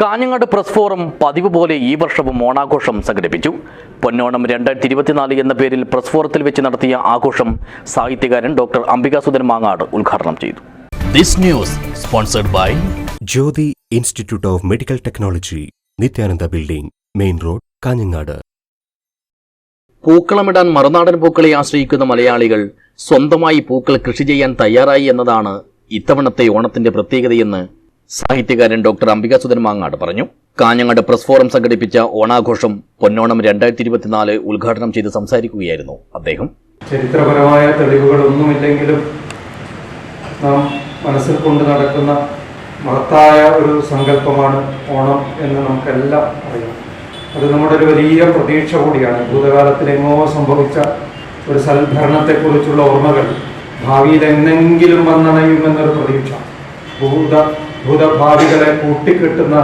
Kanhangad press forum പതിവ് പോലെ ഈ വർഷവും ഓണാഘോഷം സംഘടിപ്പിച്ചു. പൊന്നോണം 2024 എന്ന പേരിൽ പ്രസ് ഫോറത്തിൽ വെച്ച് നടത്തിയ ആഘോഷം സാഹിത്യകാരൻ ഡോക്ടർ അംബികാസുധൻ മാങ്ങാട് ഉദ്ഘാടനം ചെയ്തു. This news sponsored by Jyoti Institute of Medical Technology, Nityananda Building, Main Road, Kanhangad. പൂക്കളമിടാൻ മറുനാടൻ പൂക്കളെ ആശ്രയിക്കുന്ന മലയാളികൾ സ്വന്തമായി പൂക്കൾ കൃഷി ചെയ്യാൻ തയ്യാറായി എന്നതാണ് ഇത്തവണത്തെ ഓണത്തിന്റെ പ്രത്യേകതയെന്ന് സാഹിത്യകാരൻ ഡോക്ടർ അംബികാസുധൻ മാങ്ങാട് പറഞ്ഞു. കാഞ്ഞങ്ങാട് പ്രസ് ഫോറം സംഘടിപ്പിച്ച ഓണാഘോഷം പൊന്നോണം 2024 ഉദ്ഘാടനം ചെയ്ത് സംസാരിക്കുകയായിരുന്നു അദ്ദേഹം. ചരിത്രപരമായ തെളിവുകളൊന്നുമില്ലെങ്കിലും നാം മനസ്സിൽ കൊണ്ട് നടക്കുന്ന മഹത്തായ ഒരു സങ്കല്പമാണ് ഓണം എന്ന് നമുക്കെല്ലാം അറിയാം. അത് നമ്മുടെ ഒരു വലിയ പ്രതീക്ഷ കൂടിയാണ്. ഭൂതകാലത്തിലെങ്ങോ സംഭവിച്ച ഒരു സൽഭരണത്തെക്കുറിച്ചുള്ള ഓർമ്മകൾ ഭാവിയിൽ എന്നെങ്കിലും വന്നണയുമെന്നൊരു പ്രതീക്ഷ. ഭൂതഭാവികളെ കൂട്ടിക്കെട്ടുന്ന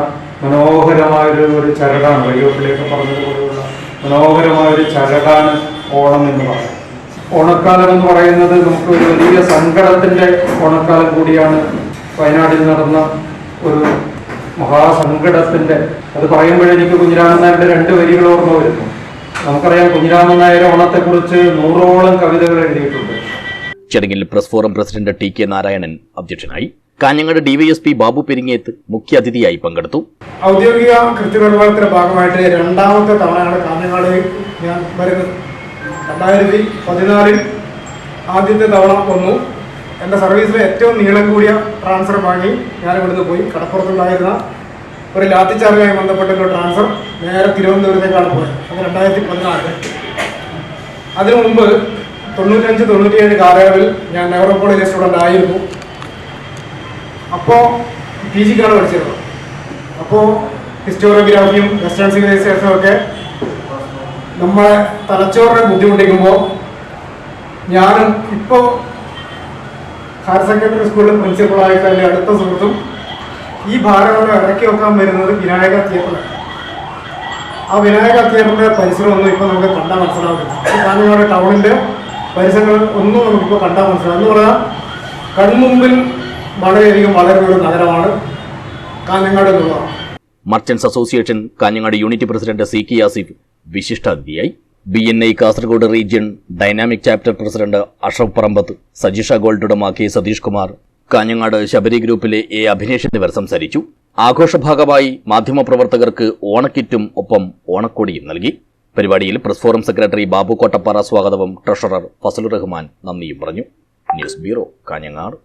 മനോഹരമായൊരു ചരടാണ്. വയ്യോപ്പിലേക്ക് പറഞ്ഞതുപോലെയുള്ള മനോഹരമായൊരു ചരടാണ് ഓണം എന്ന് പറയുന്നത്. ഓണക്കാലം എന്ന് പറയുന്നത് നമുക്ക് ഒരു വലിയ സങ്കടത്തിൻ്റെ ഓണക്കാലം കൂടിയാണ്. വയനാട്ടിൽ നടന്ന ഒരു മഹാസങ്കടത്തിൻ്റെ, അത് പറയുമ്പോഴെനിക്ക് കുഞ്ഞിരാമൻ നായരുടെ 2 വരികൾ ഓർമ്മ വരുന്നു. നമുക്കറിയാം, കുഞ്ഞിരാമൻ നായർ ഓണത്തെക്കുറിച്ച് 100ഓളം കവിതകൾ എഴുതിയിട്ടുണ്ട്. ചടങ്ങിൽ press forum president TK. Narayanan അധ്യക്ഷനായി. കാഞ്ഞങ്ങാട് ഡിവൈഎസ്പി ബാബു പെരിങ്ങേത്ത് മുഖ്യാതിഥിയായി പങ്കെടുത്തു. ഔദ്യോഗിക കൃത്യനിർവഹണത്തിന്റെ ഭാഗമായിട്ട് 2ാമത്തെ തവണയാണ് കാഞ്ഞങ്ങാട് ഞാൻ വരുന്നത്. 2014 ആദ്യത്തെ തവണ വന്നു. എൻ്റെ സർവീസിലെ ഏറ്റവും നീളം കൂടിയ ട്രാൻസ്ഫർ വാങ്ങി ഞാൻ ഇവിടുന്ന് പോയി. കടപ്പുറത്തുണ്ടായിരുന്ന ഒരു ലാത്തിച്ചാർജുമായി ബന്ധപ്പെട്ടൊരു ട്രാൻസ്ഫർ നേരെ തിരുവനന്തപുരത്തേക്കാണ് പോയത്. അത് 2014. അതിനു മുമ്പ് 95-97 കാലയളവിൽ ഞാൻ നെഹ്റു കോളേജിലെ സ്റ്റുഡൻ്റ് ആയിരുന്നു. അപ്പോൾ PG പഠിച്ചിരുന്നത്. അപ്പോൾ ഹിസ്റ്റോറിയോഗ്രാഫിയും വെസ്റ്റേൺ സിവിലൈസേഷനും ഒക്കെ നമ്മളെ തലച്ചോറിനെ ബുദ്ധിമുട്ടിക്കുമ്പോൾ ഞാനും ഇപ്പോൾ ഹയർ സെക്കൻഡറി സ്കൂളിൽ പ്രിൻസിപ്പളായിട്ട് എൻ്റെ അടുത്ത സുഹൃത്തും ഈ ഭാരങ്ങൾ ഇറക്കി വെക്കാൻ വരുന്നത് വിനായക തിയേറ്ററിലാണ്. ആ വിനായക തിയേറ്ററിൻ്റെ പരിസരമൊന്നും ഇപ്പോൾ നമുക്ക് കണ്ടാൽ മനസ്സിലാവില്ല. ഈ കാഞ്ഞങ്ങാട് ടൗണിൻ്റെ പരിസരങ്ങൾ ഒന്നും നമുക്കിപ്പോൾ കണ്ടാൽ മനസ്സിലാവും. എന്ന് പറഞ്ഞാൽ കൺമുമ്പിൽ വളരെയധികം വളരുന്ന ഒരു നഗരമാണ് കാഞ്ഞങ്ങാട് എന്നുള്ളതാണ്. Merchants association Kanhangad unit president CK Asif വിശിഷ്ടാതിഥിയായി. BNI Kasaragod region dynamic chapter president Ashraf Parambath, Sajisha gold ഉടമ K. സതീഷ് കുമാർ, കാഞ്ഞങ്ങാട് ശബരി ഗ്രൂപ്പിലെ A. അഭിനേഷ് എന്നിവർ സംസാരിച്ചു. ആഘോഷഭാഗമായി മാധ്യമപ്രവർത്തകർക്ക് ഓണക്കിറ്റും ഒപ്പം ഓണക്കോടിയും നൽകി. പരിപാടിയിൽ press forum secretary Babu Kottappara സ്വാഗതവും ട്രഷറർ ഫസലുർ റഹ്മാൻ നന്ദിയും പറഞ്ഞു. News bureau, Kanhangad.